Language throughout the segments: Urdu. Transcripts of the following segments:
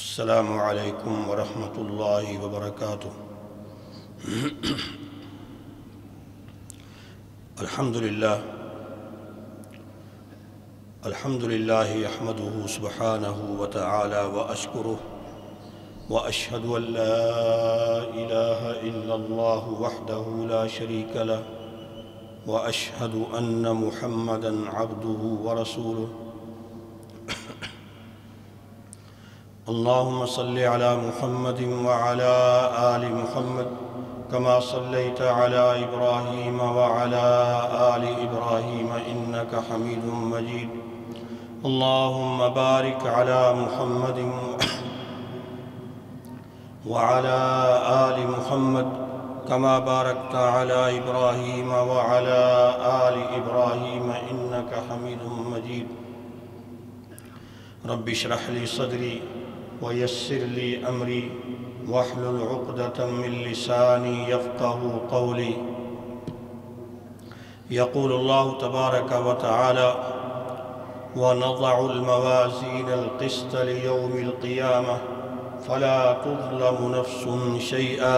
السلام علیکم ورحمۃ اللہ وبرکاتہ۔ الحمدللہ احمدہ سبحانہ وتعالی واشکرہ واشہد ان لا الہ الا اللہ وحدہ لا شریک لہ واشہد ان محمدا عبدہ ورسولہ۔ اللہم صلی علی محمد وعلی آل محمد کما صلیت علی ابراہیم وعلی آل ابراہیم انکا حمید مجید۔ اللہم بارک علی محمد وعلی آل محمد کما بارکت علی ابراہیم وعلی آل ابراہیم انکا حمید مجید۔ رب اشرح لی صدری ويسر لي أمري واحلل عقدة من لساني يفقه قولي۔ يقول الله تبارك وتعالى ونضع الموازين القسط ليوم القيامة فلا تظلم نفس شيئا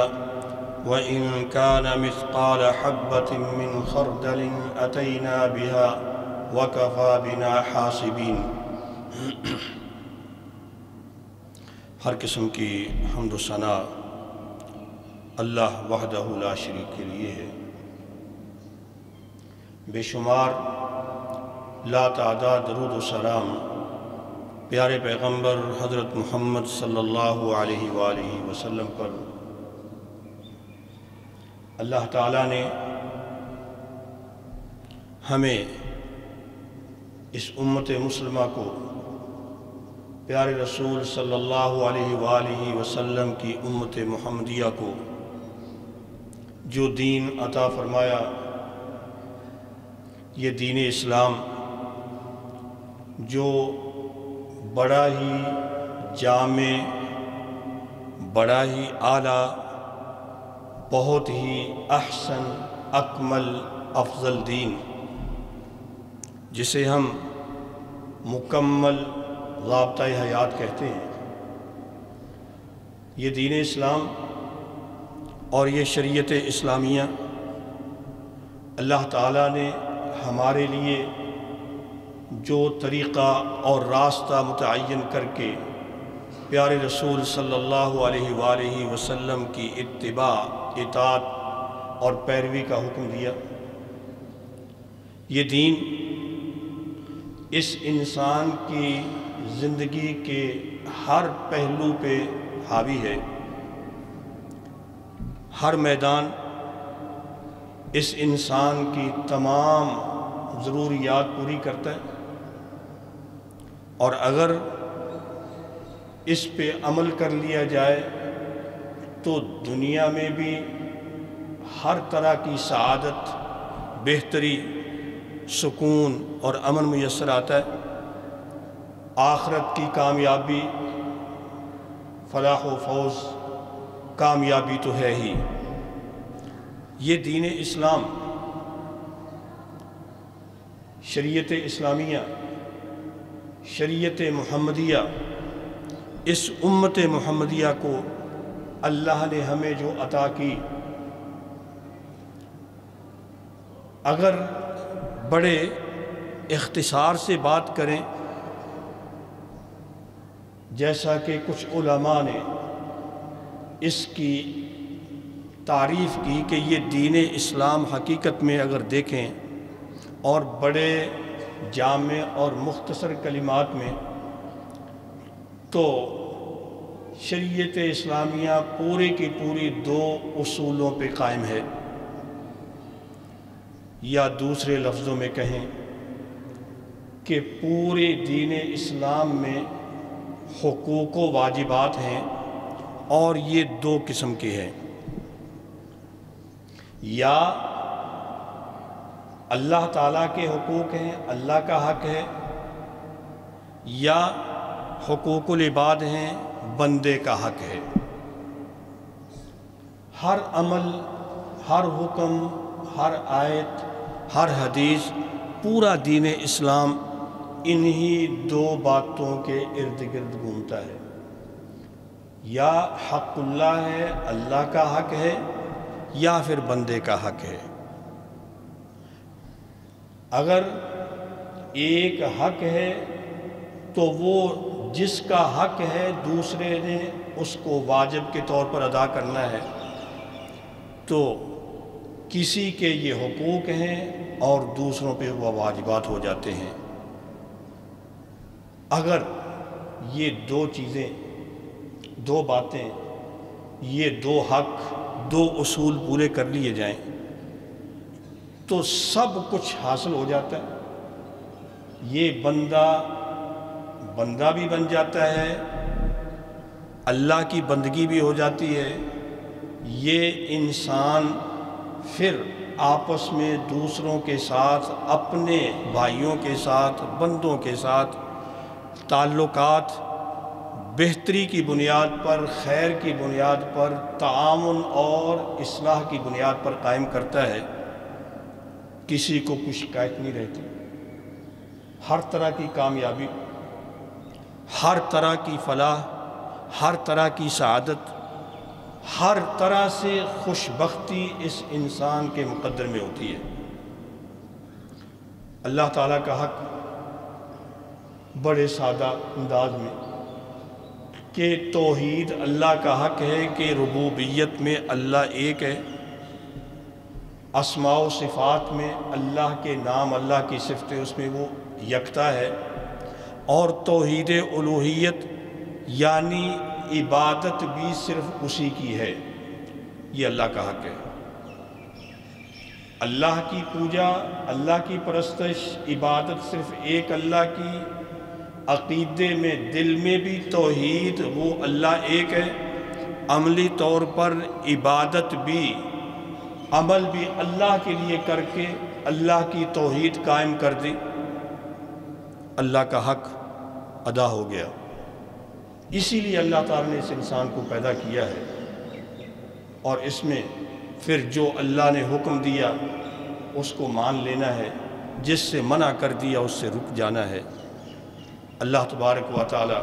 وإن كان مثقال حبة من خردل أتينا بها وكفى بنا حاسبين۔ ہر قسم کی حمد و ثنا اللہ وحدہ لا شریک کے لیے ہے۔ بے شمار لا تعداد درود و سلام پیارے پیغمبر حضرت محمد صلی اللہ علیہ وآلہ وسلم پر اللہ تعالیٰ نے ہمیں اس امت مسلمہ کو پیارے رسول صلی اللہ علیہ وآلہ وسلم کی امت محمدیہ کو جو دین عطا فرمایا، یہ دین اسلام جو بڑا ہی جامع، بڑا ہی اعلیٰ، بہت ہی احسن، اکمل، افضل دین، جسے ہم مکمل ضابطۂ حیات کہتے ہیں، یہ دین اسلام اور یہ شریعت اسلامیہ اللہ تعالیٰ نے ہمارے لیے جو طریقہ اور راستہ متعین کر کے پیارے رسول صلی اللہ علیہ وآلہ وسلم کی اتباع، اطاعت اور پیروی کا حکم دیا، یہ دین اس انسان کی زندگی کے ہر پہلو پہ حاوی ہے، ہر میدان اس انسان کی تمام ضروریات پوری کرتا ہے، اور اگر اس پہ عمل کر لیا جائے تو دنیا میں بھی ہر طرح کی سعادت، بہتری، سکون اور امن میسر آتا ہے، آخرت کی کامیابی، فلاح و فوز، کامیابی تو ہے ہی۔ یہ دین اسلام، شریعت اسلامیہ، شریعت محمدیہ، اس امت محمدیہ کو اللہ نے ہمیں جو عطا کی، اگر بڑے اختصار سے بات کریں، جیسا کہ کچھ علماء نے اس کی تعریف کی کہ یہ دین اسلام حقیقت میں اگر دیکھیں اور بڑے جامع اور مختصر کلمات میں، تو شریعت اسلامیہ پورے کی پوری دو اصولوں پہ قائم ہے، یا دوسرے لفظوں میں کہیں کہ پورے دین اسلام میں حقوق و واجبات ہیں، اور یہ دو قسم کے ہیں، یا اللہ تعالیٰ کے حقوق ہیں، اللہ کا حق ہے، یا حقوق العباد ہیں، بندے کا حق ہے۔ ہر عمل، ہر حکم، ہر آیت، ہر حدیث، پورا دین اسلام انہی دو باتوں کے ارد گرد گھومتا ہے۔ یا حق اللہ ہے، اللہ کا حق ہے، یا پھر بندے کا حق ہے۔ اگر ایک حق ہے تو وہ جس کا حق ہے دوسرے نے اس کو واجب کے طور پر ادا کرنا ہے، تو کسی کے یہ حقوق ہیں اور دوسروں پہ وہ واجبات ہو جاتے ہیں۔ اگر یہ دو چیزیں، دو باتیں، یہ دو حق، دو اصول پورے کر لیے جائیں تو سب کچھ حاصل ہو جاتا ہے۔ یہ بندہ بھی بن جاتا ہے، اللہ کی بندگی بھی ہو جاتی ہے، یہ انسان پھر آپس میں دوسروں کے ساتھ، اپنے بھائیوں کے ساتھ، بندوں کے ساتھ تعلقات بہتری کی بنیاد پر، خیر کی بنیاد پر، تعاون اور اصلاح کی بنیاد پر قائم کرتا ہے۔ کسی کو کوئی شکایت نہیں رہتی، ہر طرح کی کامیابی، ہر طرح کی فلاح، ہر طرح کی سعادت، ہر طرح سے خوش بختی اس انسان کے مقدر میں ہوتی ہے۔ اللہ تعالیٰ کا حق بڑے سادہ انداز میں کہ توحید اللہ کا حق ہے کہ ربوبیت میں اللہ ایک ہے، اسماء و صفات میں اللہ کے نام، اللہ کی صفتیں، اس میں وہ یکتا ہے، اور توحید الوہیت یعنی عبادت بھی صرف اسی کی ہے، یہ اللہ کا حق ہے۔ اللہ کی پوجا، اللہ کی پرستش، عبادت صرف ایک اللہ کی، عقیدے میں، دل میں بھی توحید، وہ اللہ ایک ہے، عملی طور پر عبادت بھی، عمل بھی اللہ کے لیے کر کے اللہ کی توحید قائم کر دی، اللہ کا حق ادا ہو گیا۔ اسی لیے اللہ تعالیٰ نے اس انسان کو پیدا کیا ہے، اور اس میں پھر جو اللہ نے حکم دیا اس کو مان لینا ہے، جس سے منع کر دیا اس سے رک جانا ہے۔ اللہ تبارک و تعالی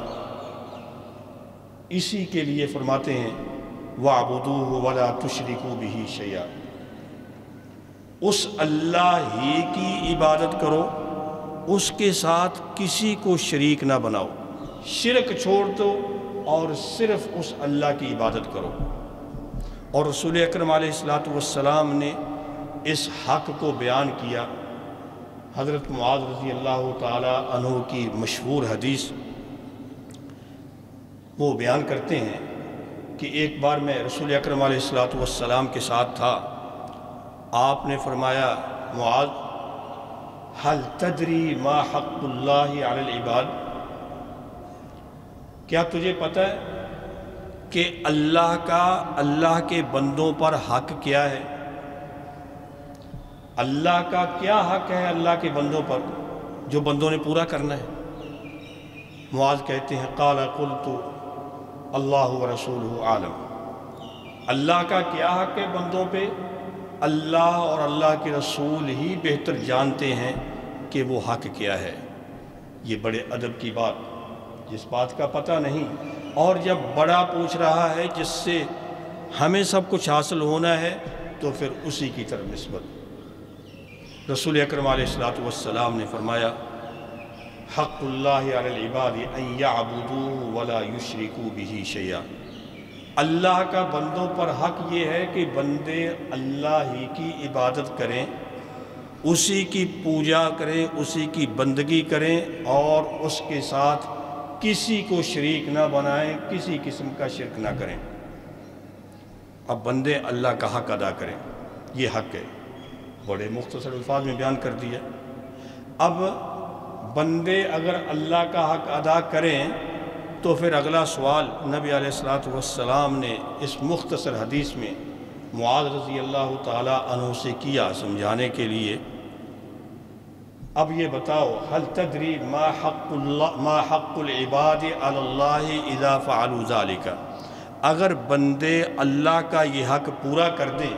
اسی کے لیے فرماتے ہیں وَاعْبُدُوهُ وَلَا تُشْرِكُوا بِهِ شَيْئًا، اس اللہ ہی کی عبادت کرو، اس کے ساتھ کسی کو شریک نہ بناؤ، شرک چھوڑ دو اور صرف اس اللہ کی عبادت کرو۔ اور رسول اکرم علیہ السلام نے اس حق کو بیان کیا۔ حضرت معاذ رضی اللہ تعالی عنہ کی مشہور حدیث وہ بیان کرتے ہیں کہ ایک بار میں رسول اکرم علیہ السلام کے ساتھ تھا، آپ نے فرمایا معاذ هل تدری ما حق اللہ علی العباد، کیا تجھے پتہ ہے کہ اللہ کا اللہ کے بندوں پر حق کیا ہے؟ اللہ کا کیا حق ہے اللہ کے بندوں پر جو بندوں نے پورا کرنا ہے؟ معاذ کہتے ہیں قال قلت اللہ ورسولہ عالم، اللہ کا کیا حق ہے بندوں پہ؟ اللہ اور اللہ کے رسول ہی بہتر جانتے ہیں کہ وہ حق کیا ہے۔ یہ بڑے ادب کی بات، جس بات کا پتہ نہیں، اور جب بڑا پوچھ رہا ہے جس سے ہمیں سب کچھ حاصل ہونا ہے تو پھر اسی کی طرف نسبت۔ رسول اکرم علیہ السلام نے فرمایا حق اللہ علی العباد ان یعبدوہ ولا یشرکوا بہ شیئا، اللہ کا بندوں پر حق یہ ہے کہ بندے اللہ ہی کی عبادت کریں، اسی کی پوجا کریں، اسی کی بندگی کریں، اور اس کے ساتھ کسی کو شریک نہ بنائیں، کسی قسم کا شرک نہ کریں۔ اب بندے اللہ کا حق ادا کریں، یہ حق ہے، بڑے مختصر الفاظ میں بیان کر دیا۔ اب بندے اگر اللہ کا حق ادا کریں تو پھر اگلا سوال نبی علیہ السلام نے اس مختصر حدیث میں معاذ رضی اللہ تعالی عنہ سے کیا سمجھانے کے لیے، اب یہ بتاؤ هل تدری ما حق العباد علی اللہ اذا فعلوا ذلك، اگر بندے اللہ کا یہ حق پورا کر دیں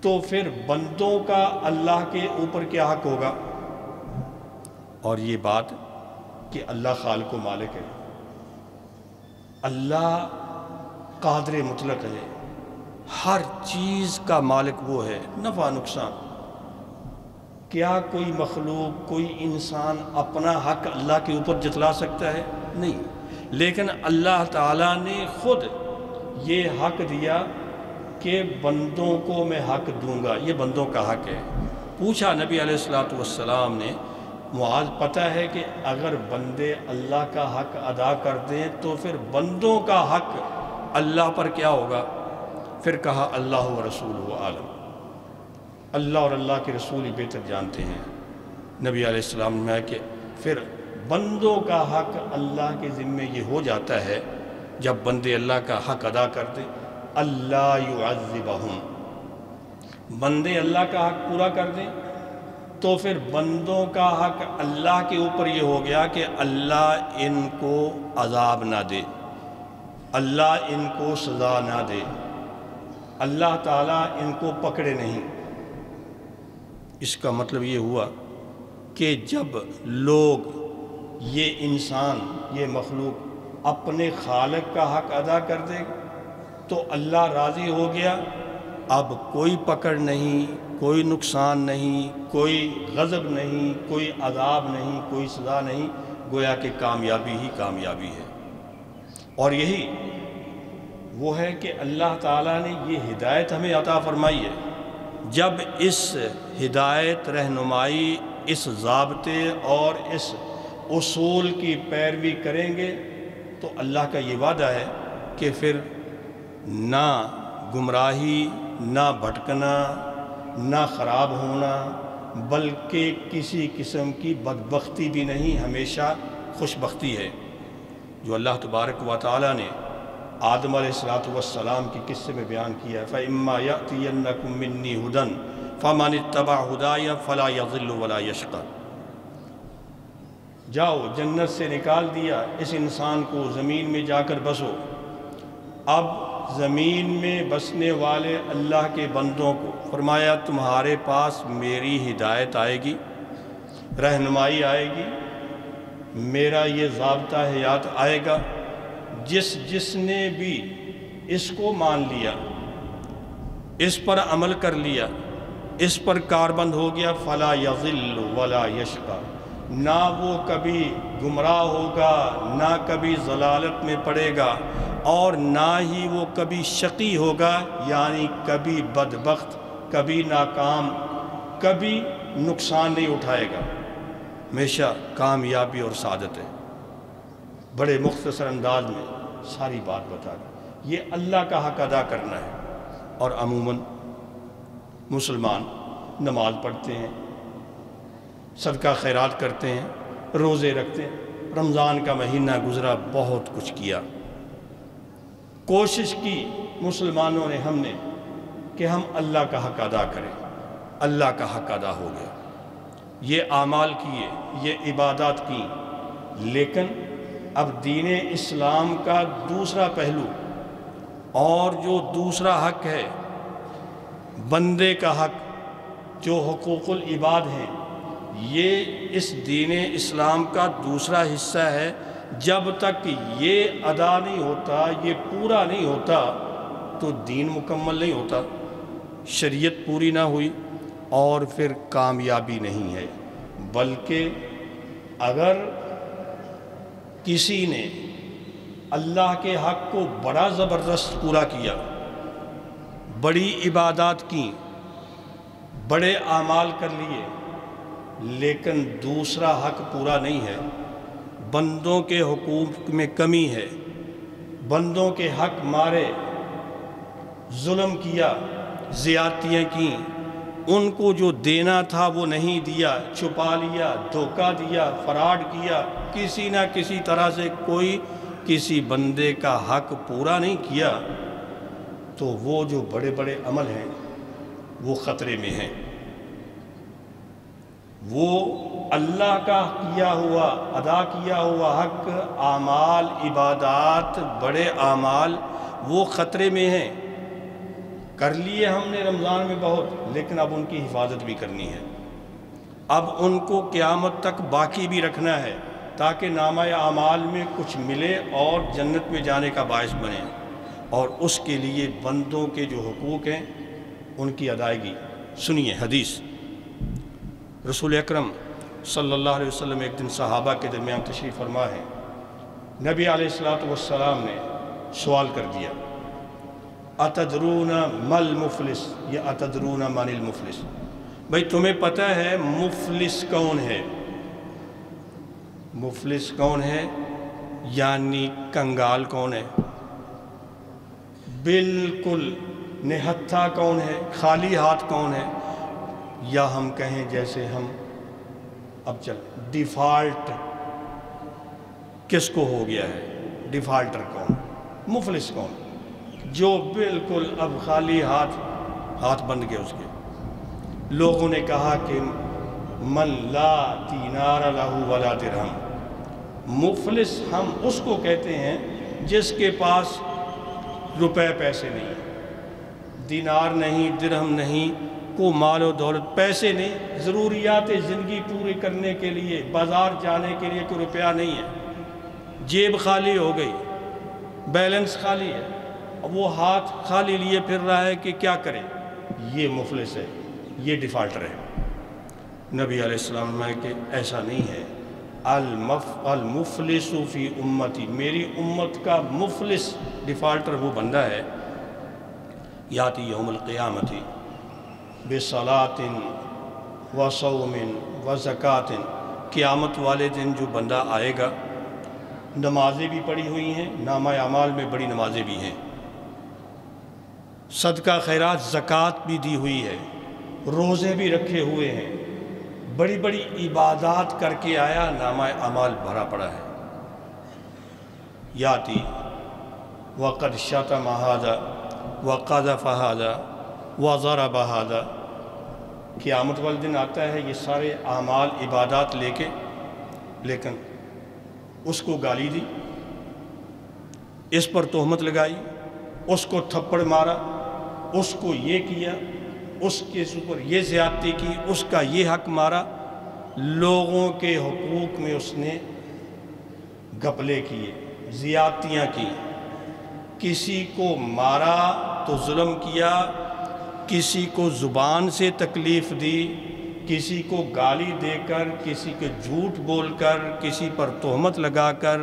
تو پھر بندوں کا اللہ کے اوپر کیا حق ہوگا؟ اور یہ بات کہ اللہ خالق و مالک ہے، اللہ قادر مطلق ہے، ہر چیز کا مالک وہ ہے، نفع نقصان۔ کیا کوئی مخلوق، کوئی انسان اپنا حق اللہ کے اوپر جتلا سکتا ہے؟ نہیں، لیکن اللہ تعالیٰ نے خود یہ حق دیا کہ بندوں کو میں حق دوں گا، یہ بندوں کا حق ہے۔ پوچھا نبی علیہ السلام نے، معاذ پتہ ہے کہ اگر بندے اللہ کا حق ادا کر دیں تو پھر بندوں کا حق اللہ پر کیا ہوگا؟ پھر کہا اللہ و رسولہ عالم، اللہ اور اللہ کے رسول ہی بہتر جانتے ہیں۔ نبی علیہ السلام نے کہ پھر بندوں کا حق اللہ کے ذمے یہ ہو جاتا ہے جب بندے اللہ کا حق ادا کر دیں، اللہ یعذبہم، بندے اللہ کا حق پورا کر دیں تو پھر بندوں کا حق اللہ کے اوپر یہ ہو گیا کہ اللہ ان کو عذاب نہ دے، اللہ ان کو سزا نہ دے، اللہ تعالیٰ ان کو پکڑے نہیں۔ اس کا مطلب یہ ہوا کہ جب لوگ، یہ انسان، یہ مخلوق اپنے خالق کا حق ادا کر دے تو اللہ راضی ہو گیا، اب کوئی پکڑ نہیں، کوئی نقصان نہیں، کوئی غضب نہیں، کوئی عذاب نہیں، کوئی سزا نہیں، گویا کہ کامیابی ہی کامیابی ہے۔ اور یہی وہ ہے کہ اللہ تعالیٰ نے یہ ہدایت ہمیں عطا فرمائی ہے۔ جب اس ہدایت، رہنمائی، اس ضابطے اور اس اصول کی پیروی کریں گے تو اللہ کا یہ وعدہ ہے کہ پھر نہ گمراہی، نہ بھٹکنا، نہ خراب ہونا، بلکہ کسی قسم کی بدبختی بھی نہیں، ہمیشہ خوشبختی ہے۔ جو اللہ تبارک و تعالیٰ نے آدم علیہ السلام کی قصے میں بیان کیا ہے، فَإِمَّا يَأْتِيَنَّكُم مِّنِّي هُدًى فَمَنِ اتَّبَعَ هُدَايَ فَلَا يَضِلُّ وَلَا يَشْقَى۔ جاؤ، جنت سے نکال دیا اس انسان کو، زمین میں جا کر بسو۔ اب زمین میں بسنے والے اللہ کے بندوں کو فرمایا تمہارے پاس میری ہدایت آئے گی، رہنمائی آئے گی، میرا یہ ضابطہ حیات آئے گا۔ جس نے بھی اس کو مان لیا، اس پر عمل کر لیا، اس پر کاربند ہو گیا، فلا یضل ولا یشقی، نہ وہ کبھی گمراہ ہوگا، نہ کبھی ضلالت میں پڑے گا، اور نہ ہی وہ کبھی شقی ہوگا، یعنی کبھی بدبخت، کبھی ناکام، کبھی نقصان نہیں اٹھائے گا، ہمیشہ کامیابی اور سعادت ہے۔ بڑے مختصر انداز میں ساری بات بتا دی۔ یہ اللہ کا حق ادا کرنا ہے۔ اور عموماً مسلمان نماز پڑھتے ہیں، صدقہ خیرات کرتے ہیں، روزے رکھتے ہیں، رمضان کا مہینہ گزرا، بہت کچھ کیا، کوشش کی مسلمانوں نے، ہم نے، کہ ہم اللہ کا حق ادا کریں۔ اللہ کا حق ادا ہو گیا، یہ اعمال کیے، یہ عبادات کی، لیکن اب دین اسلام کا دوسرا پہلو اور جو دوسرا حق ہے، بندے کا حق، جو حقوق العباد ہیں، یہ اس دین اسلام کا دوسرا حصہ ہے۔ جب تک یہ ادا نہیں ہوتا، یہ پورا نہیں ہوتا، تو دین مکمل نہیں ہوتا، شریعت پوری نہ ہوئی، اور پھر کامیابی نہیں ہے۔ بلکہ اگر کسی نے اللہ کے حق کو بڑا زبردست پورا کیا، بڑی عبادات کی، بڑے اعمال کر لیے، لیکن دوسرا حق پورا نہیں ہے، بندوں کے حقوق میں کمی ہے، بندوں کے حق مارے، ظلم کیا، زیادتیاں کی، ان کو جو دینا تھا وہ نہیں دیا، چھپا لیا، دھوکہ دیا، فراڈ کیا، کسی نہ کسی طرح سے کوئی کسی بندے کا حق پورا نہیں کیا، تو وہ جو بڑے بڑے عمل ہیں وہ خطرے میں ہیں۔ وہ اللہ کا کیا ہوا، ادا کیا ہوا حق، اعمال، عبادات، بڑے اعمال، وہ خطرے میں ہیں۔ کر لیے ہم نے رمضان میں بہت، لیکن اب ان کی حفاظت بھی کرنی ہے، اب ان کو قیامت تک باقی بھی رکھنا ہے، تاکہ نامہ اعمال میں کچھ ملے اور جنت میں جانے کا باعث بنے، اور اس کے لیے بندوں کے جو حقوق ہیں ان کی ادائیگی۔ سنیے حدیث، رسول اکرم صلی اللہ علیہ وسلم ایک دن صحابہ کے درمیان تشریف فرما ہے، نبی علیہ السلام نے سوال کر دیا، اتدرون مل مفلس یا اتدرون من المفلس، بھئی تمہیں پتہ ہے مفلس کون ہے؟ مفلس کون ہے یعنی کنگال کون ہے، بالکل نہتھا کون ہے، خالی ہاتھ کون ہے، یا ہم کہیں جیسے ہم اب چل ڈیفالٹ کس کو ہو گیا ہے، ڈیفالٹر کون، مفلس کون، جو بالکل اب خالی ہاتھ بند گئے اس کے۔ لوگوں نے کہا کہ من لا دینار لہ ولا درہم، مفلس ہم اس کو کہتے ہیں جس کے پاس روپے پیسے نہیں، دینار نہیں، درہم نہیں، کو مال و دولت، پیسے نہیں، ضروریات زندگی پوری کرنے کے لیے بازار جانے کے لیے کوئی روپیہ نہیں ہے، جیب خالی ہو گئی، بیلنس خالی ہے، وہ ہاتھ خالی لیے پھر رہا ہے کہ کیا کرے، یہ مفلس ہے، یہ ڈیفالٹر ہے۔ نبی علیہ السلام نے کہ ایسا نہیں ہے، المفلس فی امتی، میری امت کا مفلس ڈیفالٹر وہ بندہ ہے، یاتی یوم القیامت بصلاۃ وصوم وزکوٰۃ، قیامت والے دن جو بندہ آئے گا، نمازیں بھی پڑھی ہوئی ہیں، نامہ اعمال میں بڑی نمازیں بھی ہیں، صدقہ خیرات زکوٰۃ بھی دی ہوئی ہے، روزے بھی رکھے ہوئے ہیں، بڑی بڑی عبادات کر کے آیا، نامہ اعمال بھرا پڑا ہے، یاتی وقد شتم ھذا وقذف ھذا وضرب ھذا، قیامت والے دن آتا ہے یہ سارے اعمال عبادات لے کے، لیکن اس کو گالی دی، اس پر تہمت لگائی، اس کو تھپڑ مارا، اس کو یہ کیا، اس کے اوپر یہ زیادتی کی، اس کا یہ حق مارا، لوگوں کے حقوق میں اس نے گھپلے کیے، زیادتیاں کی، کسی کو مارا تو ظلم کیا، کسی کو زبان سے تکلیف دی، کسی کو گالی دے کر، کسی کو جھوٹ بول کر، کسی پر تہمت لگا کر،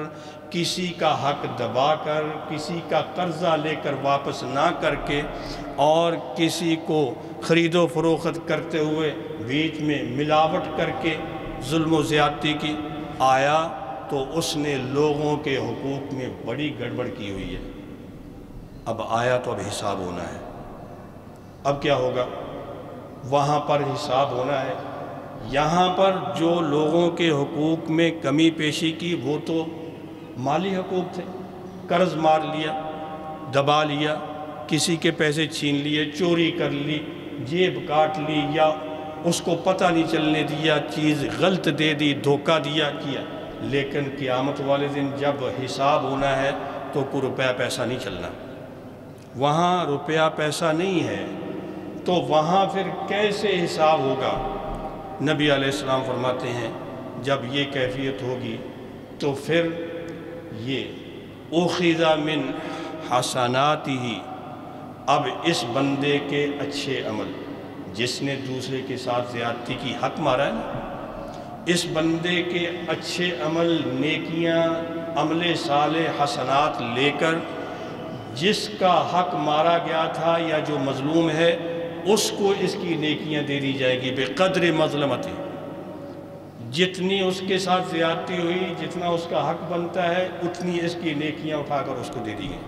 کسی کا حق دبا کر، کسی کا قرضہ لے کر واپس نہ کر کے، اور کسی کو خرید و فروخت کرتے ہوئے بیچ میں ملاوٹ کر کے ظلم و زیادتی کی، آیا تو اس نے لوگوں کے حقوق میں بڑی گڑبڑ کی ہوئی ہے، اب آیا تو اب حساب ہونا ہے۔ اب کیا ہوگا؟ وہاں پر حساب ہونا ہے۔ یہاں پر جو لوگوں کے حقوق میں کمی پیشی کی وہ تو مالی حقوق تھے، قرض مار لیا، دبا لیا، کسی کے پیسے چھین لیے، چوری کر لی، جیب کاٹ لی، یا اس کو پتہ نہیں چلنے دیا، چیز غلط دے دی، دھوکہ دیا کیا۔ لیکن قیامت والے دن جب حساب ہونا ہے تو کوئی روپیہ پیسہ نہیں چلنا، وہاں روپیہ پیسہ نہیں ہے، تو وہاں پھر کیسے حساب ہوگا؟ نبی علیہ السلام فرماتے ہیں جب یہ کیفیت ہوگی تو پھر یہ اخذ من حسناتہ، اب اس بندے کے اچھے عمل، جس نے دوسرے کے ساتھ زیادتی کی، حق مارا ہے نا، اس بندے کے اچھے عمل، نیکیاں، عمل صالح، حسنات لے کر جس کا حق مارا گیا تھا یا جو مظلوم ہے اس کو اس کی نیکیاں دے دی جائے گی، بے قدر مظلمت، جتنی اس کے ساتھ زیادتی ہوئی، جتنا اس کا حق بنتا ہے اتنی اس کی نیکیاں اٹھا کر اس کو دے دی گئیں۔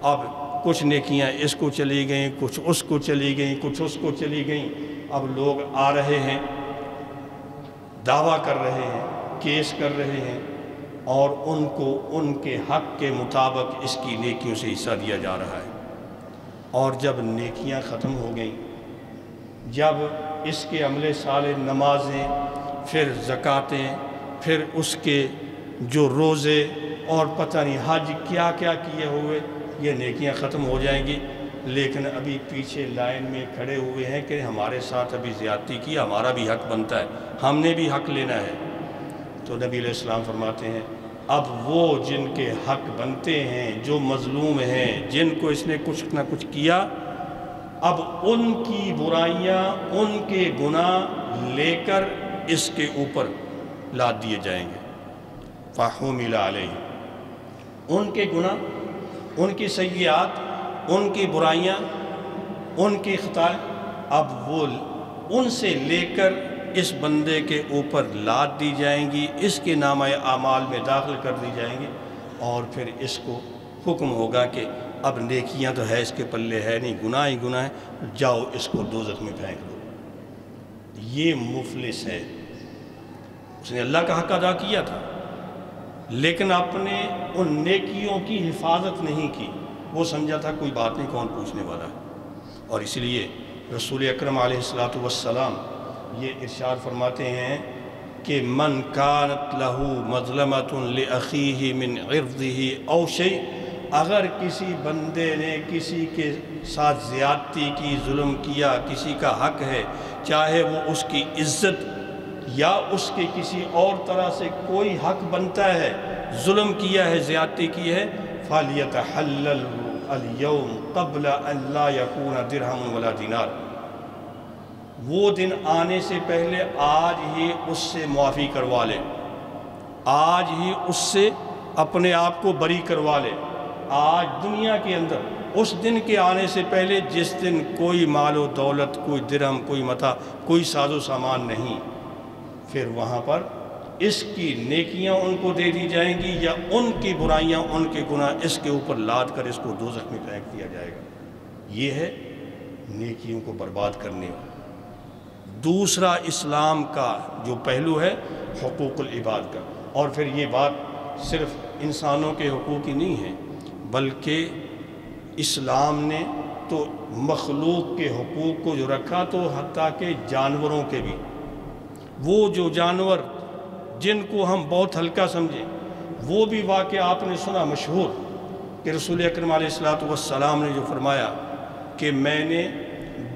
اب کچھ نیکیاں اس کو چلی گئیں، کچھ اس کو چلی گئیں، کچھ اس کو چلی گئیں۔ اب لوگ آ رہے ہیں، دعویٰ کر رہے ہیں، کیس کر رہے ہیں، اور ان کو ان کے حق کے مطابق اس کی نیکیوں سے حصہ دیا جا رہا ہے۔ اور جب نیکیاں ختم ہو گئیں، جب اس کے عمل صالح، نمازیں، پھر زکوٰۃیں، پھر اس کے جو روزے اور پتہ نہیں حج کیا کیا کیے ہوئے، یہ نیکیاں ختم ہو جائیں گی، لیکن ابھی پیچھے لائن میں کھڑے ہوئے ہیں کہ ہمارے ساتھ ابھی زیادتی کی، ہمارا بھی حق بنتا ہے، ہم نے بھی حق لینا ہے۔ تو نبی علیہ السلام فرماتے ہیں اب وہ جن کے حق بنتے ہیں، جو مظلوم ہیں، جن کو اس نے کچھ نہ کچھ کیا، اب ان کی برائیاں، ان کے گناہ لے کر اس کے اوپر لاد دیے جائیں گے۔ فَحُمِلَ عَلَيْهِ، ان کے گناہ، ان کی سیئات، ان کی برائیاں، ان کی خطائیں، اب وہ ان سے لے کر اس بندے کے اوپر لاد دی جائیں گی، اس کے نامہ اعمال میں داخل کر دی جائیں گی، اور پھر اس کو حکم ہوگا کہ اب نیکیاں تو ہے اس کے پلے ہے نہیں، گناہ ہی گناہ ہے، جاؤ اس کو دوزخ میں پھینک دو۔ یہ مفلس ہے، اس نے اللہ کا حق ادا کیا تھا لیکن اپنے ان نیکیوں کی حفاظت نہیں کی، وہ سمجھا تھا کوئی بات نہیں، کون پوچھنے والا ہے۔ اور اس لیے رسول اکرم علیہ السلام یہ ارشاد فرماتے ہیں کہ من کانت لہو مظلمۃ لأخیہ من عرضہ او شیء، اگر کسی بندے نے کسی کے ساتھ زیادتی کی، ظلم کیا، کسی کا حق ہے، چاہے وہ اس کی عزت یا اس کے کسی اور طرح سے کوئی حق بنتا ہے، ظلم کیا ہے، زیادتی کی ہے، فَلْيَتَحَلَّلْهُ الْيَوْمِ قَبْلَ أَنْ لَا يَكُونَ دِرْهَمٌ وَلَا دِینار، وہ دن آنے سے پہلے آج ہی اس سے معافی کروا لے، آج ہی اس سے اپنے آپ کو بری کروا لے، آج دنیا کے اندر اس دن کے آنے سے پہلے جس دن کوئی مال و دولت، کوئی درہم، کوئی متاع، کوئی ساز و سامان نہیں، پھر وہاں پر اس کی نیکیاں ان کو دے دی جائیں گی یا ان کی برائیاں، ان کے گناہ اس کے اوپر لاد کر اس کو دوزخ میں پھینک دیا جائے گا۔ یہ ہے نیکیوں کو برباد کرنے والا۔ دوسرا اسلام کا جو پہلو ہے حقوق العباد کا، اور پھر یہ بات صرف انسانوں کے حقوق ہی نہیں ہے بلکہ اسلام نے تو مخلوق کے حقوق کو جو رکھا تو حتیٰ کہ جانوروں کے بھی، وہ جو جانور جن کو ہم بہت ہلکا سمجھیں، وہ بھی واقعہ آپ نے سنا مشہور کہ رسول اکرم علیہ السلام نے جو فرمایا کہ میں نے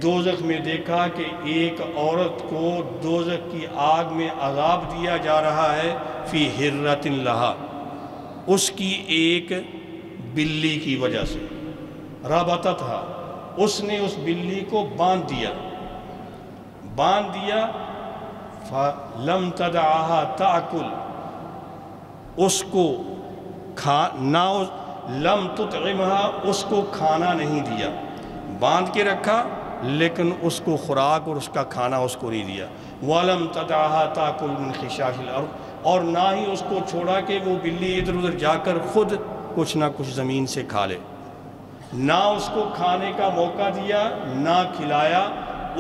دوزخ میں دیکھا کہ ایک عورت کو دوزخ کی آگ میں عذاب دیا جا رہا ہے فی حرۃ لہا، اس کی ایک بلی کی وجہ سے، ربطتھا، اس نے اس بلی کو باندھ دیا فلم تدعها تاکل، اس کو لم تطعمها، اس کو کھانا نہیں دیا، باندھ کے رکھا لیکن اس کو خوراک اور اس کا کھانا اس کو نہیں دیا، وَلَمْ تَدْعَهَا تَأْكُلْ مِنْ خِشَاشِ الْأَرْضِ، اور نہ ہی اس کو چھوڑا کہ وہ بلی ادھر ادھر جا کر خود کچھ نہ کچھ زمین سے کھا لے، نہ اس کو کھانے کا موقع دیا، نہ کھلایا۔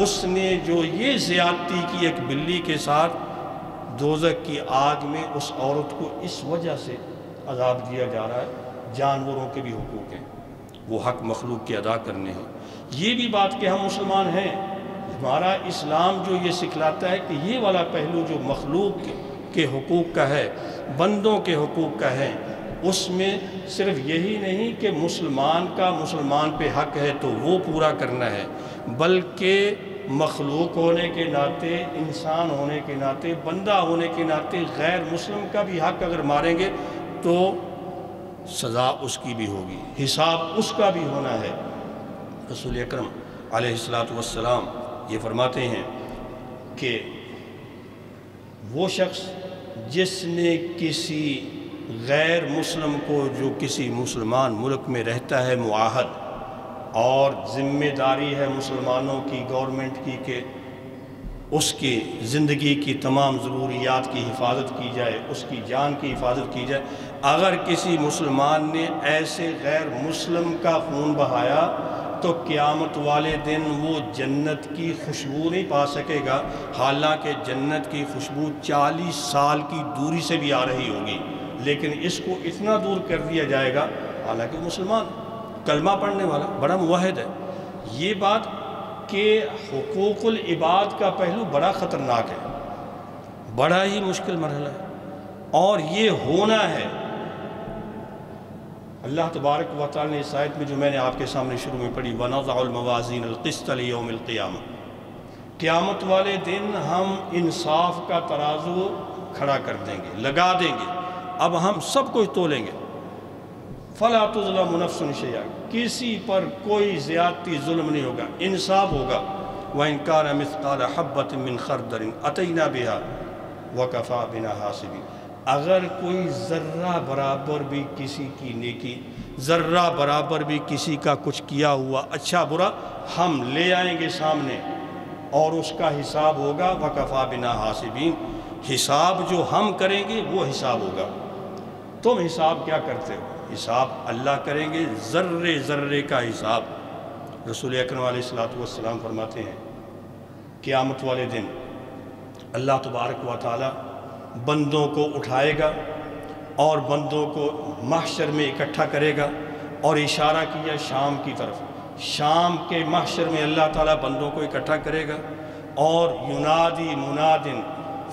اس نے جو یہ زیادتی کی ایک بلی کے ساتھ، دوزخ کی آگ میں اس عورت کو اس وجہ سے عذاب دیا جا رہا ہے۔ جانوروں کے بھی حقوق ہیں، وہ حق مخلوق کے ادا کرنے ہیں۔ یہ بھی بات کہ ہم مسلمان ہیں، ہمارا اسلام جو یہ سکھلاتا ہے کہ یہ والا پہلو جو مخلوق کے حقوق کا ہے، بندوں کے حقوق کا ہے، اس میں صرف یہی نہیں کہ مسلمان کا مسلمان پہ حق ہے تو وہ پورا کرنا ہے، بلکہ مخلوق ہونے کے ناطے، انسان ہونے کے ناطے، بندہ ہونے کے ناطے غیر مسلم کا بھی حق اگر ماریں گے تو سزا اس کی بھی ہوگی، حساب اس کا بھی ہونا ہے۔ رسول اکرم علیہ السلام یہ فرماتے ہیں کہ وہ شخص جس نے کسی غیر مسلم کو، جو کسی مسلمان ملک میں رہتا ہے، معاہد اور ذمہ داری ہے مسلمانوں کی، گورنمنٹ کی، کہ اس کی زندگی کی تمام ضروریات کی حفاظت کی جائے، اس کی جان کی حفاظت کی جائے، اگر کسی مسلمان نے ایسے غیر مسلم کا خون بہایا تو قیامت والے دن وہ جنت کی خوشبو نہیں پا سکے گا، حالانکہ جنت کی خوشبو 40 سال کی دوری سے بھی آ رہی ہوگی، لیکن اس کو اتنا دور کر دیا جائے گا، حالانکہ مسلمان کلمہ پڑھنے والا بڑا موحد ہے۔ یہ بات کہ حقوق العباد کا پہلو بڑا خطرناک ہے، بڑا ہی مشکل مرحلہ ہے، اور یہ ہونا ہے۔ اللہ تبارک و تعالی نے اس آیت میں جو میں نے آپ کے سامنے شروع میں پڑھی، وَنَضَعُ الْمَوَازِينَ الْقِسْطَ لِيَوْمِ الْقِيَامَةِ، قیامت والے دن ہم انصاف کا ترازو کھڑا کر دیں گے، لگا دیں گے، اب ہم سب کچھ تولیں گے۔ فَلَا تُظْلَمُ نَفْسٌ شَيْئًا، کسی پر کوئی زیادتی ظلم نہیں ہوگا، انصاف ہوگا۔ وَإِنْ كَانَ مِثْقَالَ حَبَّةٍ مِّنْ خَرْدَلٍ أَتَيْنَا بِهَا وَكَفَى بِنَا حَاسِبِينَ، اگر کوئی ذرہ برابر بھی کسی کی نیکی، ذرہ برابر بھی کسی کا کچھ کیا ہوا اچھا برا ہم لے آئیں گے سامنے، اور اس کا حساب ہوگا۔ وَكَفَى بِنَا حَاسِبِينَ، حساب جو ہم کریں گے وہ حساب ہوگا۔ تم حساب کیا کرتے ہو؟ حساب اللہ کریں گے، ذرے ذرے کا حساب۔ رسول اکرم علیہ السلام فرماتے ہیں قیامت والے دن اللہ تبارک و تعالی بندوں کو اٹھائے گا اور بندوں کو محشر میں اکٹھا کرے گا، اور اشارہ کیا شام کی طرف۔ شام کے محشر میں اللہ تعالیٰ بندوں کو اکٹھا کرے گا، اور ینادی منادن،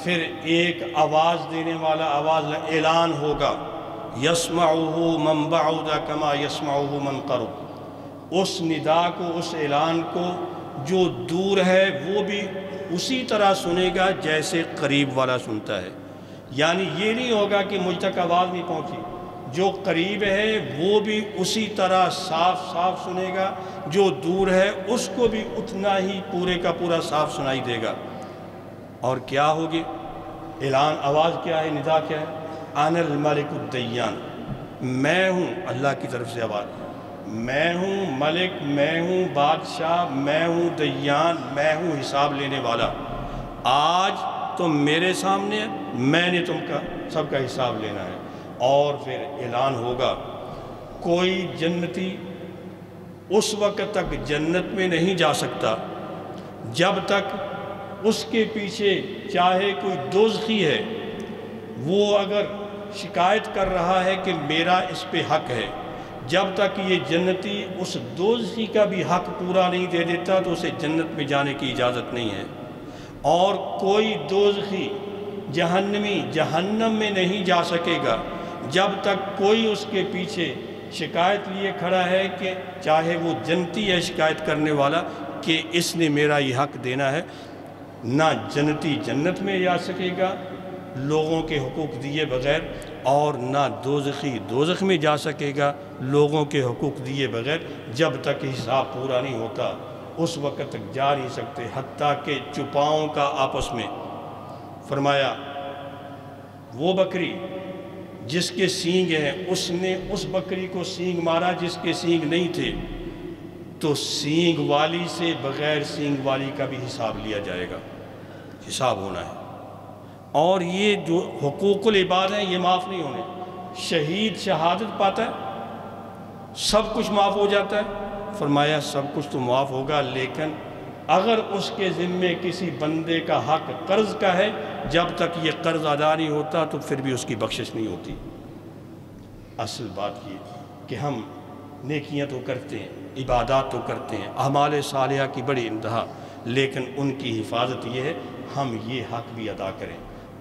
پھر ایک آواز دینے والا آواز اعلان ہوگا، یسمعہ من بعد کما یسمعہ من قرب، اس ندا کو، اس اعلان کو جو دور ہے وہ بھی اسی طرح سنے گا جیسے قریب والا سنتا ہے۔ یعنی یہ نہیں ہوگا کہ مجھ تک آواز نہیں پہنچی، جو قریب ہے وہ بھی اسی طرح صاف صاف سنے گا، جو دور ہے اس کو بھی اتنا ہی پورے کا پورا صاف سنائی دے گا۔ اور کیا ہوگی؟ اعلان، آواز کیا ہے، ندا کیا ہے؟ انا الملک الدیان، میں ہوں، اللہ کی طرف سے آواز، میں ہوں ملک، میں ہوں بادشاہ، میں ہوں دیان، میں ہوں حساب لینے والا۔ آج تم میرے سامنے، میں نے تم کا سب کا حساب لینا ہے۔ اور پھر اعلان ہوگا، کوئی جنتی اس وقت تک جنت میں نہیں جا سکتا جب تک اس کے پیچھے چاہے کوئی دوزخی ہے، وہ اگر شکایت کر رہا ہے کہ میرا اس پہ حق ہے، جب تک یہ جنتی اس دوزخی کا بھی حق پورا نہیں دے دیتا تو اسے جنت میں جانے کی اجازت نہیں ہے۔ اور کوئی دوزخی جہنمی جہنم میں نہیں جا سکے گا جب تک کوئی اس کے پیچھے شکایت لیے کھڑا ہے کہ چاہے وہ جنتی ہے شکایت کرنے والا کہ اس نے میرا یہ حق دینا ہے، نہ جنتی جنت میں جا سکے گا لوگوں کے حقوق دیے بغیر، اور نہ دوزخی دوزخ میں جا سکے گا لوگوں کے حقوق دیے بغیر، جب تک حساب پورا نہیں ہوتا اس وقت تک جا نہیں سکتے۔ حتیٰ کہ چپاؤں کا آپس میں فرمایا، وہ بکری جس کے سینگ ہیں اس نے اس بکری کو سینگ مارا جس کے سینگ نہیں تھے، تو سینگ والی سے بغیر سینگ والی کا بھی حساب لیا جائے گا، حساب ہونا ہے۔ اور یہ جو حقوق العباد ہیں یہ معاف نہیں ہونے۔ شہید شہادت پاتا ہے، سب کچھ معاف ہو جاتا ہے، فرمایا سب کچھ تو معاف ہوگا، لیکن اگر اس کے ذمے کسی بندے کا حق قرض کا ہے، جب تک یہ قرض ادا نہیں ہوتا تو پھر بھی اس کی بخشش نہیں ہوتی۔ اصل بات یہ کہ ہم نیکیاں تو کرتے ہیں، عبادات تو کرتے ہیں، اعمال صالحہ کی بڑی انتہا، لیکن ان کی حفاظت یہ ہے ہم یہ حق بھی ادا کریں۔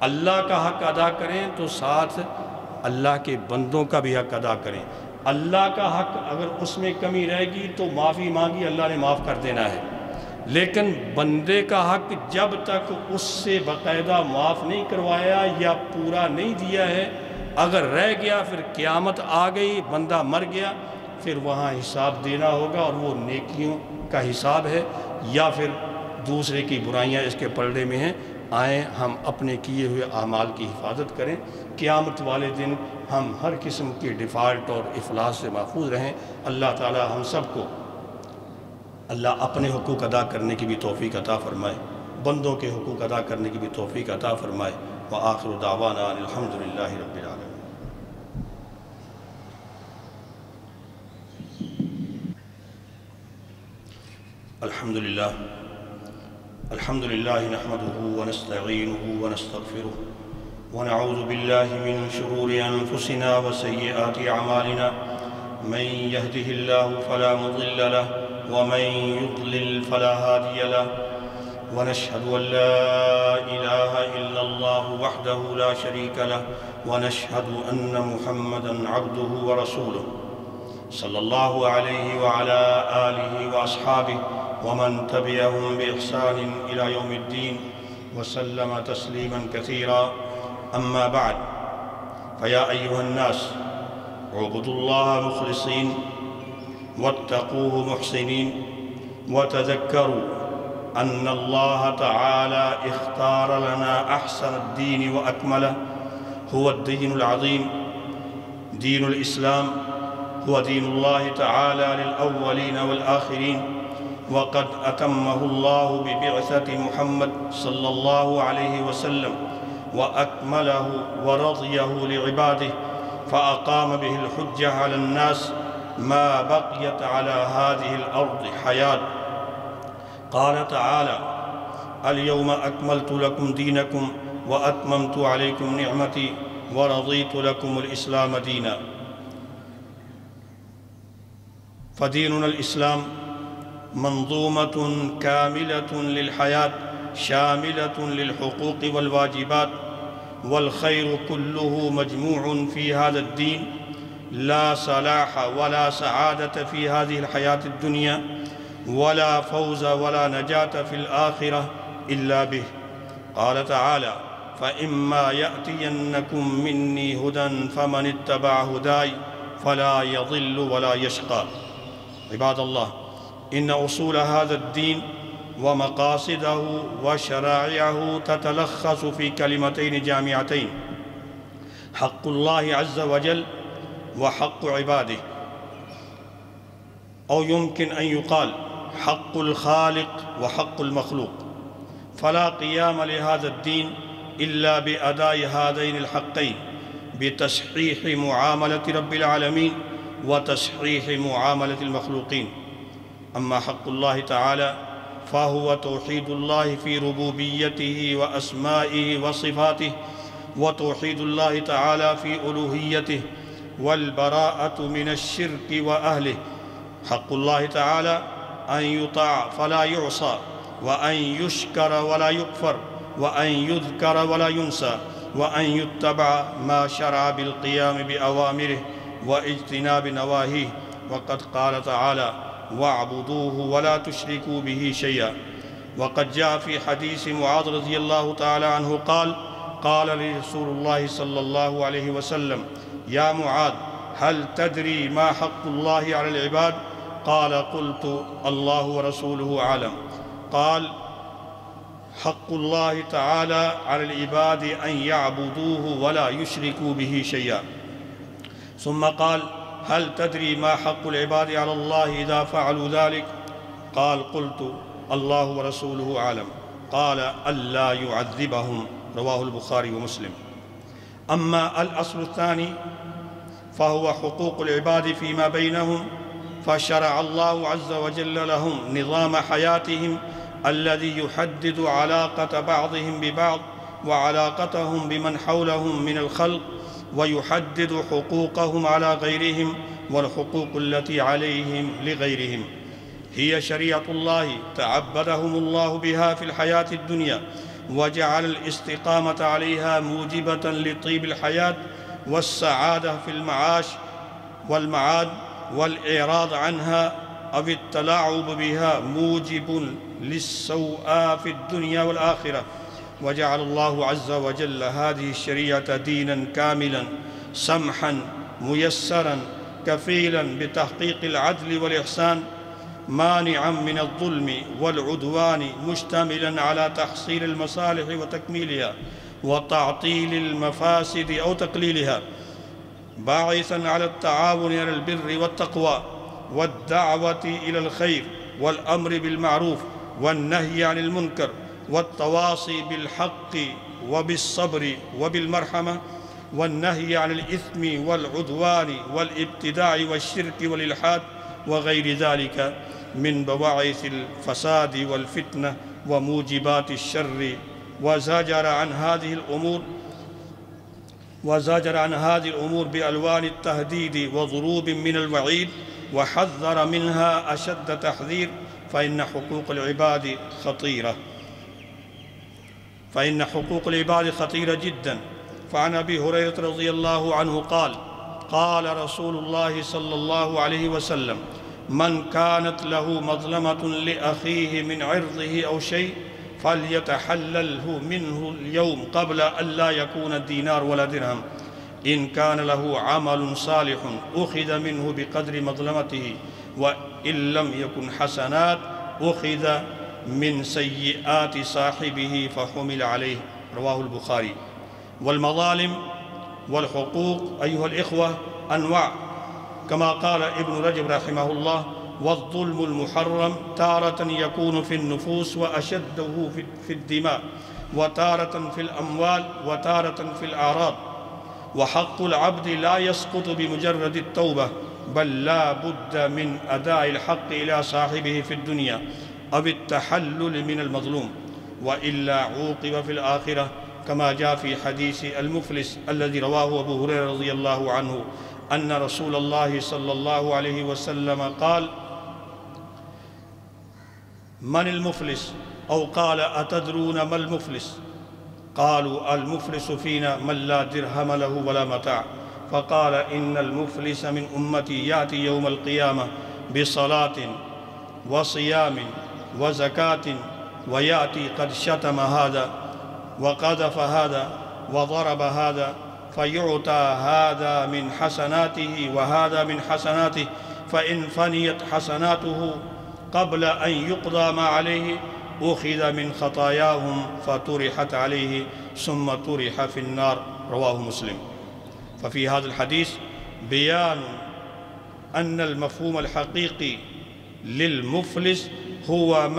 اللہ کا حق ادا کریں تو ساتھ اللہ کے بندوں کا بھی حق ادا کریں۔ اللہ کا حق اگر اس میں کمی رہے گی تو معافی مانگی، اللہ نے معاف کر دینا ہے، لیکن بندے کا حق جب تک اس سے باقاعدہ معاف نہیں کروایا یا پورا نہیں دیا ہے، اگر رہ گیا پھر قیامت آ گئی، بندہ مر گیا، پھر وہاں حساب دینا ہوگا، اور وہ نیکیوں کا حساب ہے یا پھر دوسرے کی برائیاں اس کے پلڑے میں ہیں۔ آئیں ہم اپنے کیے ہوئے اعمال کی حفاظت کریں، قیامت والے دن ہم ہر قسم کے ڈیفالٹ اور افلاس سے محفوظ رہیں۔ اللہ تعالی ہم سب کو اللہ اپنے حقوق ادا کرنے کی بھی توفیق عطا فرمائے، بندوں کے حقوق ادا کرنے کی بھی توفیق عطا فرمائے۔ وآخر دعوانا الحمدللہ رب العالمین۔ الحمدللہ الحمدللہ نحمده ونستعینه ونستغفره ونعوذ باللہ من شرور انفسنا وسیئات اعمالنا، من يهده الله فلا مضل له ومن يضلل فلا هادي له، ونشهد أن لا إله إلا الله وحده لا شريك له، ونشهد أن محمدًا عبده ورسوله صلى الله عليه وعلى آله وأصحابه ومن تبعهم بإحسان إلى يوم الدين وسلم تسليما كثيرا۔ أما بعد فيا أيها الناس اعبدوا الله مخلصين واتقوه محسنين وتذكروا أن الله تعالى اختار لنا أحسن الدين وأكمله هو الدين العظيم دين الإسلام هو دين الله تعالى للأولين والآخرين وقد أتمه الله ببعثة محمد صلى الله عليه وسلم وأكمله ورضيه لعباده فأقام به الحجة على الناس ما بقيت على هذه الأرض حياة. قال تعالى: اليوم أكملت لكم دينكم وأتممت عليكم نعمتي ورضيت لكم الإسلام دينا. فديننا الإسلام منظومة كاملة للحياة شاملة للحقوق والواجبات، والخير كله مجموع في هذا الدين. لا صلاح ولا سعادة في هذه الحياة الدنيا ولا فوز ولا نجاة في الآخرة إلا به. قال تعالى: فإما يأتينكم مني هدى فمن اتبع هداي فلا يضل ولا يشقى. عباد الله، إن أصول هذا الدين ومقاصده وشرائعه تتلخص في كلمتين جامعتين: حق الله عز وجل وحق عباده، أو يمكن أن يقال حق الخالق وحق المخلوق. فلا قيام لهذا الدين إلا بأداء هذين الحقين بتصحيح معاملة رب العالمين وتصحيح معاملة المخلوقين. أما حق الله تعالى فهو توحيد الله في ربوبيته وأسمائه وصفاته، وتوحيد الله تعالى في ألوهيته، والبراءة من الشرك وأهله. حق الله تعالى أن يطاع فلا يعصى، وأن يشكر ولا يكفر، وأن يذكر ولا ينسى، وأن يتبع ما شرع بالقيام بأوامره واجتناب نواهيه. وقد قال تعالى: واعبدوه ولا تشركوا به شيئا. وقد جاء في حديث معاذ رضي الله تعالى عنه قال لي رسول الله صلى الله عليه وسلم: يا معاذ، هل تدري ما حق الله على العباد؟ قال: قلت: الله ورسوله أعلم. قال: حق الله تعالى على العباد أن يعبدوه ولا يشركوا به شيئا. ثم قال: هل تدري ما حق العباد على الله إذا فعلوا ذلك؟ قال: قلت: الله ورسوله أعلم. قال: ألا يعذبهم. رواه البخاري ومسلم. أما الأصل الثاني فهو حقوق العباد فيما بينهم، فشرع الله عز وجل لهم نظام حياتهم الذي يحدد علاقة بعضهم ببعض وعلاقتهم بمن حولهم من الخلق، ويحدد حقوقهم على غيرهم والحقوق التي عليهم لغيرهم. هي شريعة الله تعبدهم الله بها في الحياة الدنيا، وجعل الاستقامة عليها موجبة لطيب الحياة والسعادة في المعاش والمعاد، والإعراض عنها أو التلاعب بها موجب للسوء في الدنيا والآخرة. وجعل الله عز وجل هذه الشريعة ديناً كاملاً سمحاً ميسراً كفيلاً بتحقيق العدل والإحسان، مانعاً من الظلم والعدوان، مشتملاً على تحصيل المصالح وتكميلها وتعطيل المفاسد أو تقليلها، باعثاً على التعاون على البر والتقوى والدعوة إلى الخير والأمر بالمعروف والنهي عن المنكر والتواصي بالحق وبالصبر وبالمرحمة، والنهي عن الإثم والعدوان والابتداع والشرك والإلحاد وغير ذلك من بواعث الفساد والفتنة وموجبات الشر. وزجر عن هذه الأمور بألوان التهديد وضروب من الوعيد، وحذر منها أشد تحذير، فإن حقوق العباد خطيرة جدا. فعن أبي هريرة رضي الله عنه قال رسول الله صلى الله عليه وسلم: من كانت له مظلمة لأخيه من عرضه أو شيء فليتحلله منه اليوم قبل أن لا يكون دينار ولا درهم. إن كان له عمل صالح أخذ منه بقدر مظلمته، وإن لم يكن حسنات أخذ من سيئات صاحبه فحمل عليه. رواه البخاري. والمظالم والحقوق أيها الإخوة أنواع، كما قال ابن رجب رحمه الله: والظلم المحرم تارة يكون في النفوس وأشده في الدماء، وتارة في الأموال، وتارة في الأعراض. وحق العبد لا يسقط بمجرد التوبة، بل لا بد من أداء الحق إلى صاحبه في الدنيا أو التحلل من المظلوم، وإلا عوقب في الآخرة، كما جاء في حديث المفلس الذي رواه أبو هريرة رضي الله عنه أن رسول الله صلى الله عليه وسلم قال: من المفلس؟ أو قال: أتدرون ما المفلس؟ قالوا: المفلس فينا من لا درهم له ولا متاع. فقال: إن المفلس من أمتي يأتي يوم القيامة بصلاة وصيام وزكاة، ويأتي قد شتم هذا وقذف هذا وضرب هذا، فيعطى هذا من حسناته وهذا من حسناته، فإن فنيت حسناته قبل أن يقضى ما عليه أخذ من خطاياهم فطرحت عليه ثم طرح في النار. رواه مسلم. ففي هذا الحديث بيان أن المفهوم الحقيقي للمفلس هو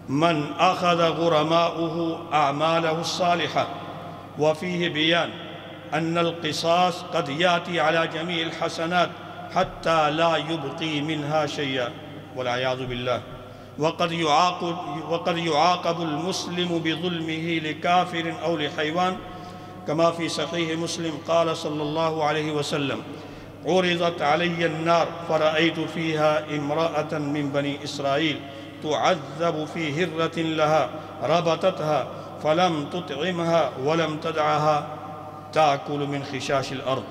من أخذ غرماؤه أعماله الصالحة. وفيه بيان أن القصاص قد يأتي على جميع الحسنات حتى لا يبقي منها شيئا والعياذ بالله. وقد يعاقب المسلم بظلمه لكافر أو لحيوان، كما في صحيح مسلم قال صلى الله عليه وسلم: عرضت علي النار فرأيت فيها امرأة من بني إسرائيل تعذب في هرة لها ربطتها فلم تطعمها ولم تدعها تأكل من خشاش الأرض.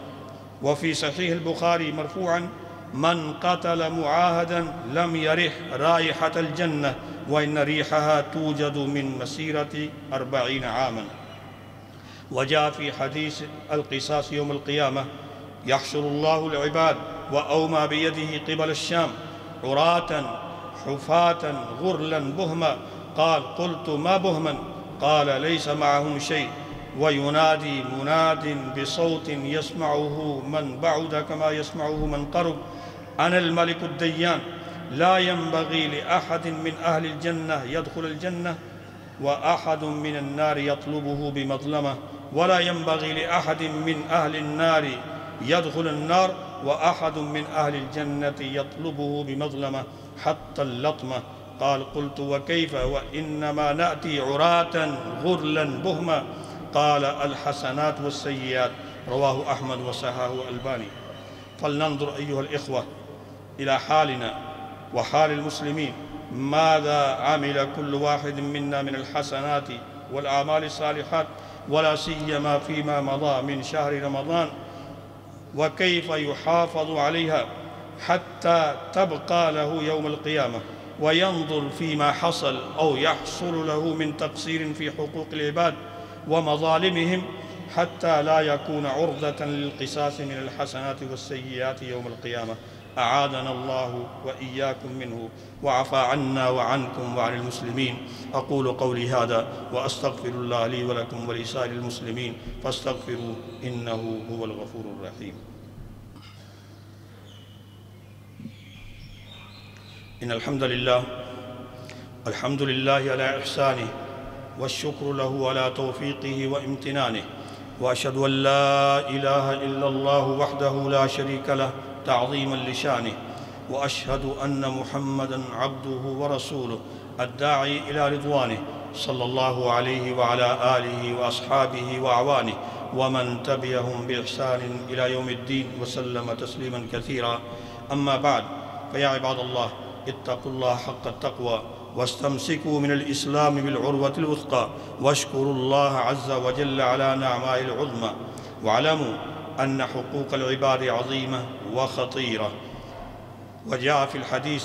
وفي صحيح البخاري مرفوعا: من قتل معاهدا لم يرح رائحة الجنة وإن ريحها توجد من مسيرة 40 عاما. وجاء في حديث القصاص يوم القيامة: يحشر الله العباد وأومى بيده قبل الشام عراة حفاة غرلا بهما. قال: قلت: ما بهما؟ قال: ليس معهم شيء. وينادي مناد بصوت يسمعه من بعد كما يسمعه من قرب: أنا الملك الديان، لا ينبغي لأحد من أهل الجنة يدخل الجنة وأحد من النار يطلبه بمظلمة، ولا ينبغي لأحد من أهل النار يدخل النار وأحد من أهل الجنة يطلبه بمظلمة حتى اللطمة. قال: قلت: وكيف وإنما نأتي عراة غرلا بهما؟ قال: الحسنات والسيئات. رواه أحمد وصححه الألباني. فلننظر أيها الإخوة إلى حالنا وحال المسلمين، ماذا عمل كل واحد منا من الحسنات والأعمال الصالحات، ولا سيما فيما مضى من شهر رمضان، وكيف يحافظ عليها حتى تبقى له يوم القيامة، وينظر فيما حصل أو يحصل له من تقصير في حقوق العباد ومظالمهم حتى لا يكون عرضة للقصاص من الحسنات والسيئات يوم القيامة. أعاذنا الله وإياكم منه، وعفى عنا وعنكم وعن المسلمين. أقول قولي هذا وأستغفر الله لي ولكم ولسائر المسلمين فاستغفروه إنه هو الغفور الرحيم. إن الحمد لله على إحسانه، والشكر له على توفيقه وامتنانه، وأشهد أن لا إله إلا الله وحده لا شريك له تعظيما لشانه، وأشهد أن محمدًا عبده ورسوله الداعي إلى رضوانه، صلى الله عليه وعلى آله وأصحابه وأعوانه ومن تبعهم بإحسان إلى يوم الدين، وسلم تسليما كثيرا. أما بعد، فيا عباد الله، اتقوا الله حق التقوى، واستمسكوا من الإسلام بالعروة الوثقى، واشكروا الله عز وجل على نعمائه العظمى، واعلموا أن حقوق العباد عظيمة وخطيرة. وجاء في الحديث